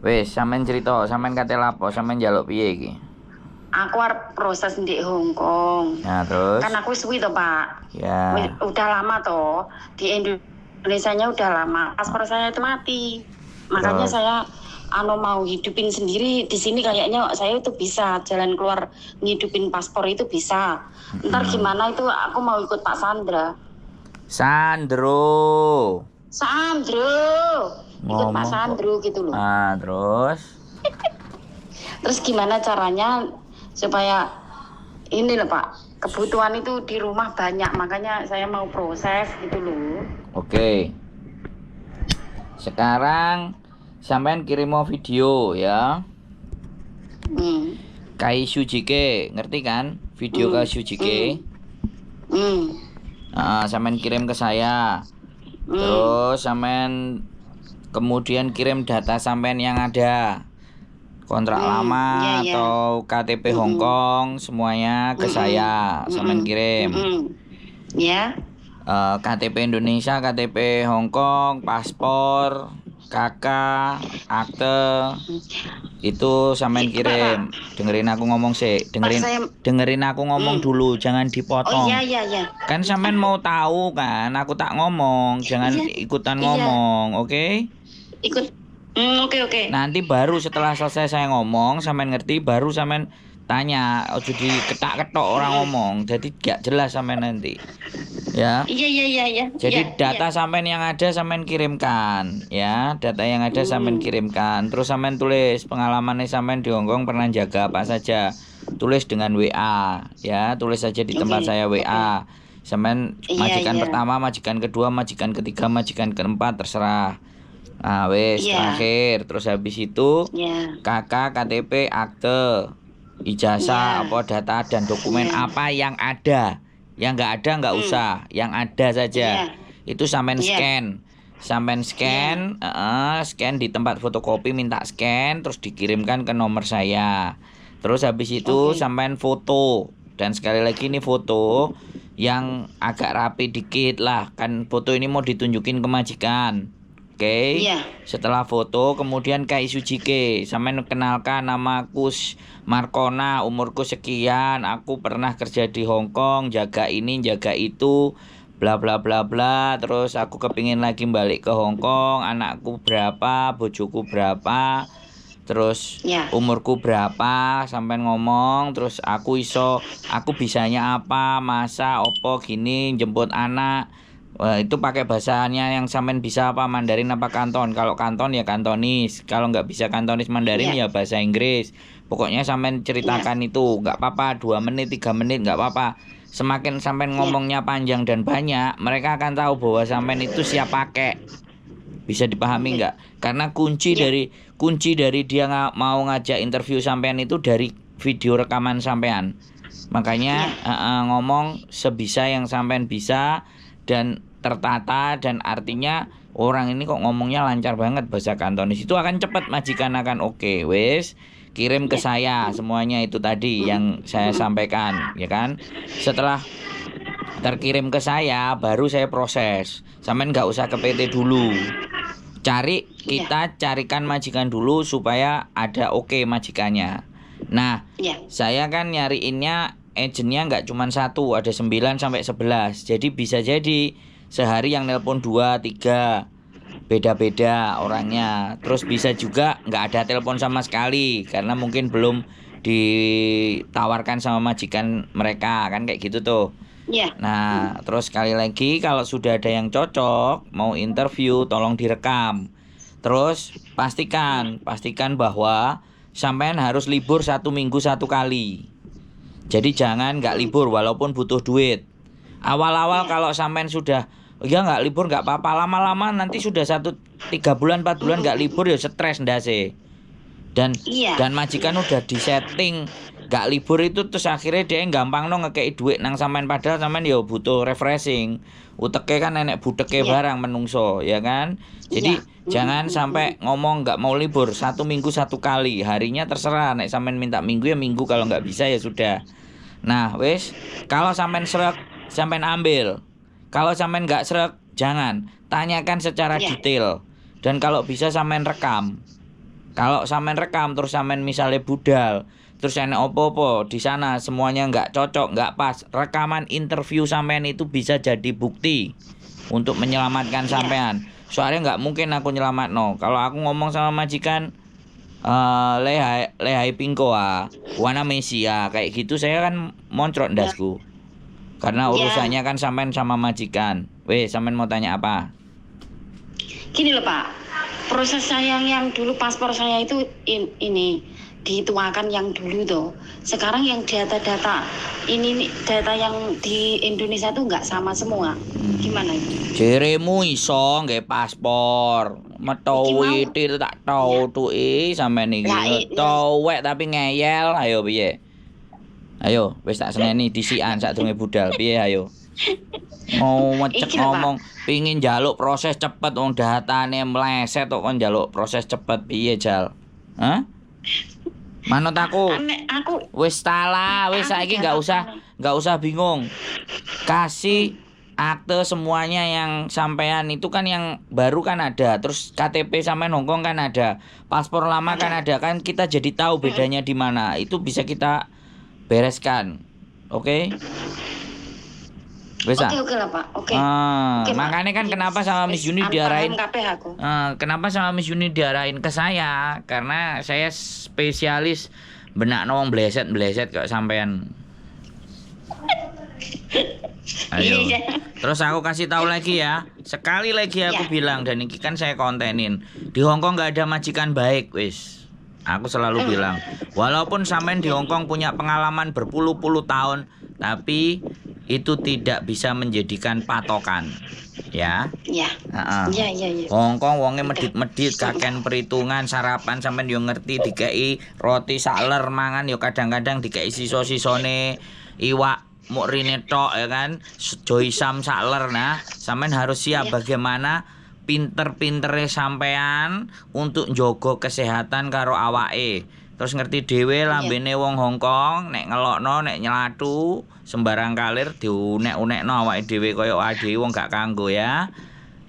Wis, sampean cerita, sampean kate lapo, sampean njaluk piye iki? Aku arep proses di Hong Kong. Nah, terus Kan aku suwi toh, Pak. ya, Udah lama toh. Di Indonesia-nya udah lama. Paspor saya itu mati. Makanya terus saya mau hidupin sendiri di sini kayaknya saya itu bisa jalan keluar ngidupin paspor itu bisa. Ntar gimana itu aku mau ikut Pak Sandra. Sandro Ikut Pak ngomong kok. Sandro gitu loh. Ah, terus Terus gimana caranya supaya ini loh Pak, kebutuhan itu di rumah banyak, makanya saya mau proses gitu loh. oke. Sekarang sampean kirim video ya. Hmm. Kai Sujike, ngerti kan? Video Kai Sujike. Sampean kirim ke saya. Terus sampean kemudian kirim data sampean yang ada. Kontrak lama atau KTP Hong Kong semuanya ke saya. Sampean kirim. Ya. KTP Indonesia, KTP Hong Kong, paspor, KK, akte, itu sampean kirim. Dengerin aku ngomong sih, dengerin aku ngomong dulu, jangan dipotong. Oh iya. Kan sampean mau tahu kan, aku tak ngomong, jangan ikutan ngomong, oke? Ikut. Oke. Nanti baru setelah selesai saya ngomong, sampean ngerti, baru sampean tanya, ojo diketak-ketok orang ngomong, jadi gak jelas sampean nanti. Ya. Iya. Jadi data sampean yang ada sampean kirimkan, ya. Data yang ada sampean kirimkan. Terus sampean tulis pengalamannya sampean di Hongkong pernah jaga apa saja. Tulis dengan WA, ya. Tulis saja di tempat saya WA. Sampean majikan pertama, majikan kedua, majikan ketiga, majikan keempat, terserah. Nah, wes terakhir. Terus habis itu KK, KTP, akte, ijazah, apa data dan dokumen apa yang ada. Yang nggak ada nggak usah, yang ada saja. Itu sampean scan. Sampean scan, scan di tempat fotokopi, minta scan terus dikirimkan ke nomor saya. Terus habis itu sampean foto. Dan sekali lagi ini foto yang agak rapi dikit lah. Kan foto ini mau ditunjukin ke majikan. Oke. Setelah foto kemudian Kak Isujike, sampean kenalkan namaku Markona, umurku sekian, aku pernah kerja di Hong Kong, jaga ini, jaga itu, bla bla bla bla. Terus aku kepingin lagi balik ke Hong Kong, anakku berapa, bojoku berapa, terus umurku berapa, sampean ngomong, terus aku bisanya apa, masa, opo, gini, jemput anak. Wah, itu pakai bahasanya yang sampean bisa apa, Mandarin apa Kanton. Kalau Kanton ya Kantonis, kalau nggak bisa Kantonis Mandarin ya bahasa Inggris. Pokoknya sampean ceritakan itu, nggak apa-apa, 2 menit 3 menit nggak apa-apa. Semakin sampean ngomongnya panjang dan banyak, mereka akan tahu bahwa sampean itu siap pakai. Bisa dipahami nggak? Karena kunci dari dia mau ngajak interview sampean itu dari video rekaman sampean. Makanya ngomong sebisa yang sampean bisa dan tertata, dan artinya orang ini kok ngomongnya lancar banget bahasa Kantonis, itu akan cepat, majikan akan oke. Wes kirim ke saya semuanya itu tadi yang saya sampaikan, ya kan. Setelah terkirim ke saya baru saya proses. Sampean nggak usah ke PT dulu, kita carikan majikan dulu supaya ada majikannya. Nah, saya kan nyariinnya agentnya nggak cuma satu, ada 9 sampai 11. Jadi bisa jadi sehari yang nelpon 2, 3, beda-beda orangnya. Terus bisa juga nggak ada telepon sama sekali karena mungkin belum ditawarkan sama majikan mereka, kan kayak gitu tuh. Nah, terus sekali lagi kalau sudah ada yang cocok mau interview tolong direkam. Terus pastikan bahwa sampean harus libur 1 minggu 1 kali. Jadi jangan nggak libur walaupun butuh duit. Awal-awal kalau sampean sudah nggak libur nggak apa-apa, lama-lama nanti sudah 3 bulan 4 bulan nggak libur ya stres ndase. Dan majikan udah disetting nggak libur itu, terus akhirnya dia gampang ngekei duit nang sampean, padahal sampean ya butuh refreshing. Uteke kan nenek budeke barang menungso, ya kan. Jadi jangan sampai ngomong nggak mau libur 1 minggu 1 kali. Harinya terserah, nek sampean minta minggu ya minggu, kalau nggak bisa ya sudah. Nah, wes, kalau sampean srek sampean ambil. Kalau sampean nggak srek jangan. Tanyakan secara detail. Dan kalau bisa sampean rekam. Kalau sampean rekam terus sampean misalnya budal, terus enek opo-opo di sana semuanya nggak cocok, nggak pas, rekaman interview sampean itu bisa jadi bukti untuk menyelamatkan sampean. Soalnya nggak mungkin aku nyelamatno. Kalau aku ngomong sama majikan, lehai pingko wana mesia kayak gitu, saya kan moncrot ndasku. Karena urusannya kan sampean sama majikan. Weh, sampean mau tanya apa? Gini loh Pak, proses saya yang dulu paspor saya itu ini dituakan yang dulu tuh. Sekarang yang data-data ini data yang di Indonesia tuh nggak sama semua. Gimana itu? Jeremu iso nggih paspor. Metowi til tak tau tuki sampean iki. Towek tapi ngeyel, ayo piye? Ayo, wis tak seneni disikan sadurunge budal. Piye ayo? Mau ngecek ngomong pingin jaluk proses cepet wong datane meleset kok kon jaluk proses cepet piye Jal? Hah? Manut aku. Wis tala, wis saiki enggak usah bingung. Kasih akte semuanya yang sampean itu kan yang baru kan ada, terus KTP sampean Hongkong kan ada, paspor lama kan ada, kan kita jadi tahu bedanya di mana. Itu bisa kita bereskan. Oke? Bisa. Oke lah Pak. Oke. Makanya kan kenapa sama Miss Yuni diarahin? Kenapa sama Miss Yuni diarahin ke saya? Karena saya spesialis benak wong bleset kok sampean. Ayo. Terus aku kasih tahu lagi ya. Sekali lagi aku bilang, dan ini kan saya kontenin. Di Hongkong nggak ada majikan baik, wis. Aku selalu bilang, walaupun sampean di Hongkong punya pengalaman berpuluh-puluh tahun, tapi itu tidak bisa menjadikan patokan, ya. Iya. Hongkong wonge medit-medit, kaken perhitungan sarapan sampean yo ngerti, dikei roti sakler mangan yo kadang-kadang dikei siso-sisone iwak mukrine tok ya kan, joisam sakler. Nah, sampean harus siap bagaimana pinter-pintere sampean untuk njogo kesehatan karo awake. Terus ngerti dhewe lambene wong Hongkong, nek ngelokno, nek nyelatu sembarang kalir diunek-unekno awake dhewe kaya awake wong gak kanggo ya.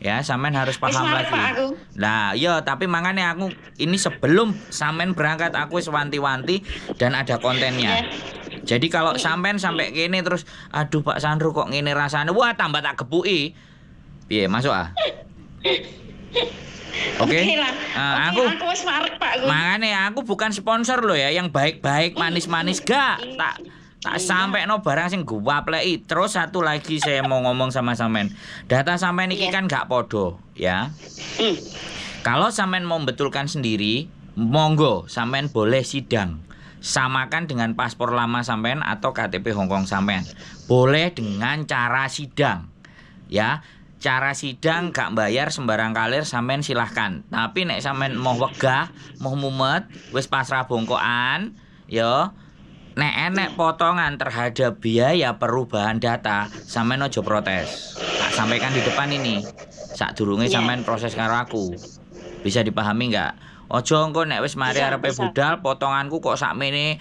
Ya, sampean harus paham lagi. Nah, iya, tapi makanya aku ini sebelum sampean berangkat aku wis wanti-wanti dan ada kontennya. Jadi kalau sampean sampai kene terus aduh Pak Sandro kok ngene rasane, wah tambah tak gepuki. Piye, masuk ah? Oke. Aku wis marek Pak. Makanya aku bukan sponsor loh ya yang baik-baik manis-manis gak. Tak sampai no barang sing guwapleki. Terus satu lagi saya mau ngomong sama sampean. Data sampean iki kan gak podo ya. Kalau sampean mau betulkan sendiri, monggo sampean boleh sidang. Samakan dengan paspor lama sampean atau KTP Hongkong sampean. Boleh dengan cara sidang. Ya. Cara sidang gak bayar sembarang kalir sampean silahkan. Tapi nek sampean mau wegah, mau mumet, wis pasrah bongkokan, yo. Nek enek potongan terhadap biaya perubahan data, sampean ojo protes. Tak sampaikan di depan ini. Sadurunge sampean proses karo aku. Bisa dipahami enggak? Ojo engko nek wis mari arepe budal, potonganku kok sakmene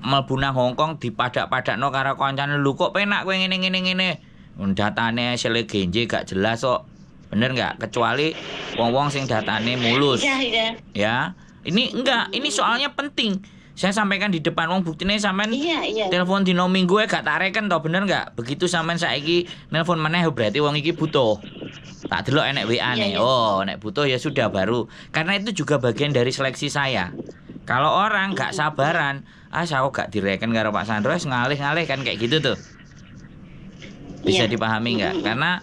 mlebu nang Hongkong dipadak-padakno karo kancane. Lho kok penak kowe ngene. Datane sele genje gak jelas kok. Bener nggak? Kecuali wong-wong sing datane mulus. Ya. Ini enggak, ini soalnya penting. Saya sampaikan di depan wong buktine sampean telepon dino minggu gak tareken toh, bener nggak? Begitu sampean saiki nelpon meneh berarti wong iki butuh. Tak delok enek WA-ne. Oh, nek butuh ya sudah baru. Karena itu juga bagian dari seleksi saya. Kalau orang gak sabaran, saya gak direken karo Pak Sandro, ngalih-ngalih kan kayak gitu tuh. Bisa dipahami nggak? Karena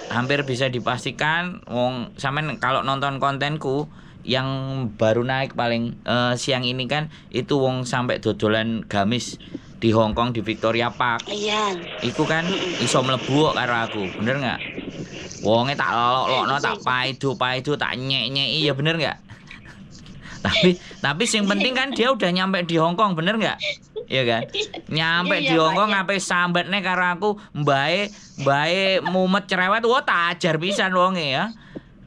hampir bisa dipastikan wong sampean kalau nonton kontenku yang baru naik paling siang ini kan itu wong sampai dodolan gamis di Hongkong di Victoria Park. Iku kan iso mlebu karo aku, bener nggak? Wonge tak lolok-lokno, tak paidu tak nyek-nyeki ya bener nggak? Tapi sing penting kan dia udah nyampe di Hongkong, bener nggak? Iya kan? Nyampe di Hongkong ngapain sambetne karo aku, mbae mumet cerewet, wah tak ajar pisan wonge ya.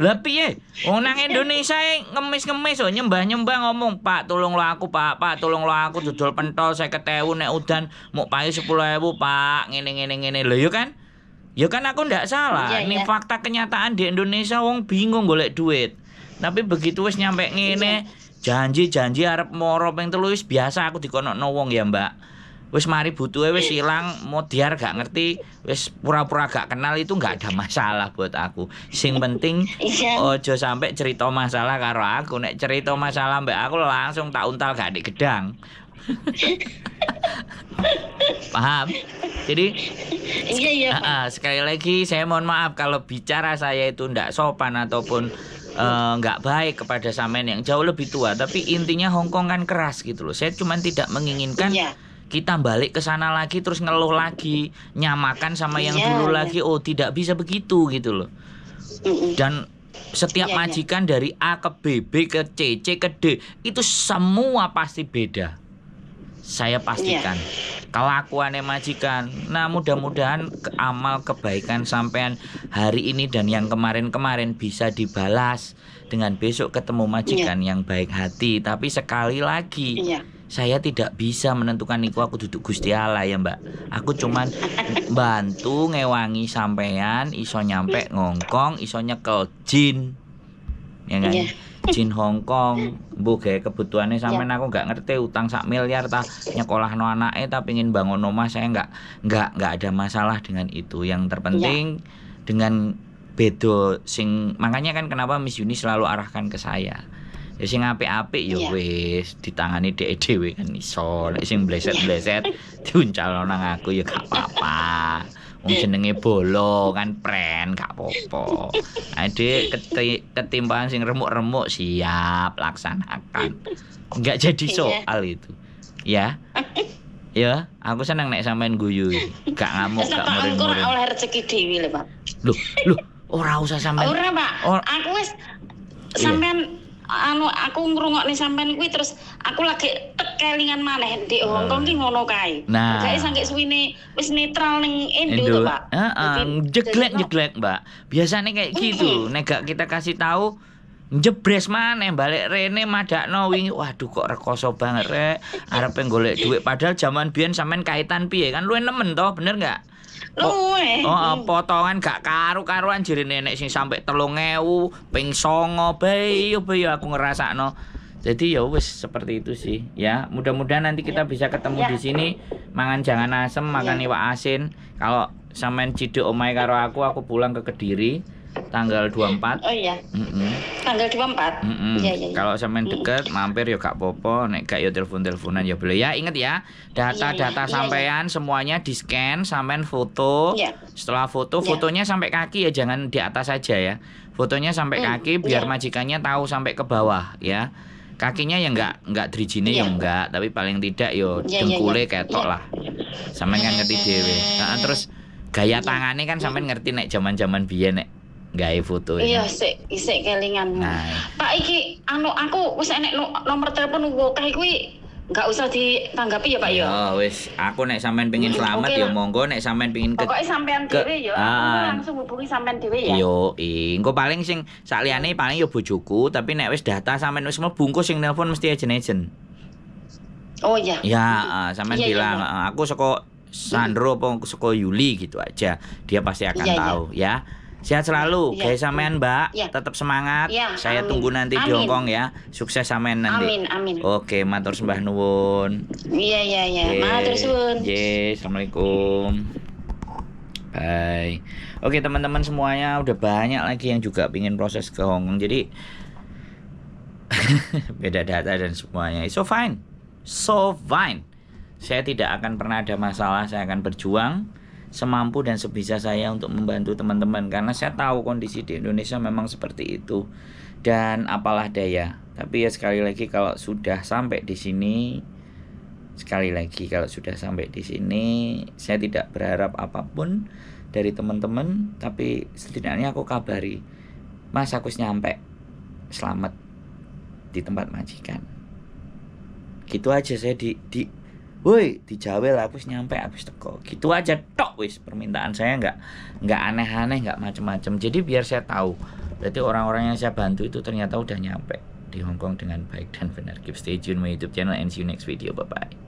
Lah piye? Wong nang Indonesia ngemis-ngemis nyembah-nyembah ngomong, "Pak, tolonglah aku, Pak, tolonglah aku dodol pentol 50.000 nek udan mau payu 10.000, Pak." Ngene. Lho yo kan? Ya kan aku ndak salah. Ini fakta kenyataan di Indonesia wong bingung golek duit. Tapi begitu wis nyampe ngene, janji arep moro ping 3 wis biasa aku dikonokno wong ya, Mbak. Wis mari butuhe wis ilang, modiar gak ngerti, wis pura-pura gak kenal itu gak ada masalah buat aku. Sing penting ojo sampai cerita masalah karo aku. Nek cerita masalah mbak aku langsung tak untal gak di gedang. Paham? Jadi sekali lagi saya mohon maaf kalau bicara saya itu ndak sopan ataupun nggak baik kepada sampean yang jauh lebih tua. Tapi intinya Hongkong kan keras gitu loh. Saya cuma tidak menginginkan kita balik ke sana lagi terus ngeluh lagi, nyamakan sama yang dulu lagi. Oh, tidak bisa begitu gitu loh. Dan setiap majikan dari A ke B, B ke C, C ke D itu semua pasti beda. Saya pastikan kelakuannya majikan. Nah, mudah-mudahan amal kebaikan sampean hari ini dan yang kemarin-kemarin bisa dibalas dengan besok ketemu majikan yang baik hati. Tapi sekali lagi saya tidak bisa menentukan niku aku duduk Gusti Allah ya Mbak. Aku cuman bantu ngewangi sampean iso nyampe Ngongkong, iso nyekel jin. Ya kan? Jin Hongkong, mbok gawe kebutuhane sampean aku nggak ngerti utang 1 miliar ta nyekolahno anake ta pengin bangun omah saya nggak ada masalah dengan itu. Yang terpenting dengan bedo sing makanya kan kenapa Miss Yuni selalu arahkan ke saya. Ya sing apik-apik ya wis ditangani dhek dhewe kan iso. Nek sing bleset-bleset diuncalno nang aku ya gak apa-apa. Wong jenenge bolo kan pren gak apa-apa. Ade ketimpaan sing remuk-remuk siap laksanakan. Enggak jadi soal itu. Ya. Ya, aku seneng nek sampean guyu. Gak ngamuk, gak muring-muring. Oleh rezeki dhewe lho, Pak. Loh, ora usah sampean. Ora, Pak. Aku wis sampean aku ngrungokne sampean kuwi terus aku lagi kelingan maneh di Hongkong ki ngono kae. Nah, gawe saking suwine wis netral ning Indo to, Pak. Jeglek, Mbak. Biasanya kayak gitu. Nek gak kita kasih tahu njebres maneh balik rene madakno wingi. Waduh kok rekoso banget rek. Arep golek dhuwit padahal zaman biyen sampean kaitan piye kan luwih nemen toh, bener gak? Potongan gak karu-karuan jere nenek sing sampai 3.000 ping 9 bae aku ngerasakno. Jadi ya wis seperti itu sih ya. Mudah-mudahan nanti kita bisa ketemu di sini mangan jangan asem, makan iwak asin. Kalau sampean ciduk omahe karo aku pulang ke Kediri tanggal 24. Oh iya. Tanggal 24. Iya. Kalau sampean deket mampir ya gak apa-apa, nek gak ya telepon-teleponan ya boleh ya. Ingat ya, data-data sampean semuanya di-scan, sampean foto. Setelah fotonya sampai kaki ya, jangan di atas saja ya. Fotonya sampai kaki biar majikannya tahu sampai ke bawah ya. Kakinya ya enggak drijine ya enggak, tapi paling tidak yo dengkule ketok lah. Sampean kan ngerti dhewe. Nah, terus gaya tangannya kan sampean ngerti nek zaman-zaman biyen nek gawe foto. Iya, isik kelingan. Nah. Pak iki aku wis enek nomor telepon akeh kuwi enggak usah ditanggapi ya, Pak ya. Ya wis, aku nek sampean pengin selamat ya monggo, nek sampean pengin pokoke sampean dhewe ya, aku langsung hubungi sampean dhewe ya. Yo, engko paling sing sakliyane paling ya bojoku, tapi nek wis data sampean wis mlebu sing nelpon mesti ejen-ejen. Oh iya. Ya, sampean bilang aku saka Sandro apa saka Yuli gitu aja. Dia pasti akan tahu ya. Sehat selalu, guys sampean Mbak. Tetap semangat. Saya tunggu nanti di Hongkong ya. Sukses sampean nanti. Amin. Oke, matur sembah nuwun. Iya. Matur suwun. Assalamualaikum. Bye. Oke, teman-teman semuanya udah banyak lagi yang juga pingin proses ke Hongkong. Jadi beda data dan semuanya. So fine. Saya tidak akan pernah ada masalah. Saya akan berjuang semampu dan sebisa saya untuk membantu teman-teman karena saya tahu kondisi di Indonesia memang seperti itu dan apalah daya. Tapi ya sekali lagi kalau sudah sampai di sini saya tidak berharap apapun dari teman-teman, tapi setidaknya aku kabari, Mas aku nyampe selamat di tempat majikan. Gitu aja saya woi, dijawel aku nyampe habis teko. Gitu aja tok wis permintaan saya enggak aneh-aneh, enggak macam-macam. Jadi biar saya tahu. Berarti orang-orang yang saya bantu itu ternyata udah nyampe di Hongkong dengan baik dan benar. Keep stay tune my YouTube channel and see you next video. Bye bye.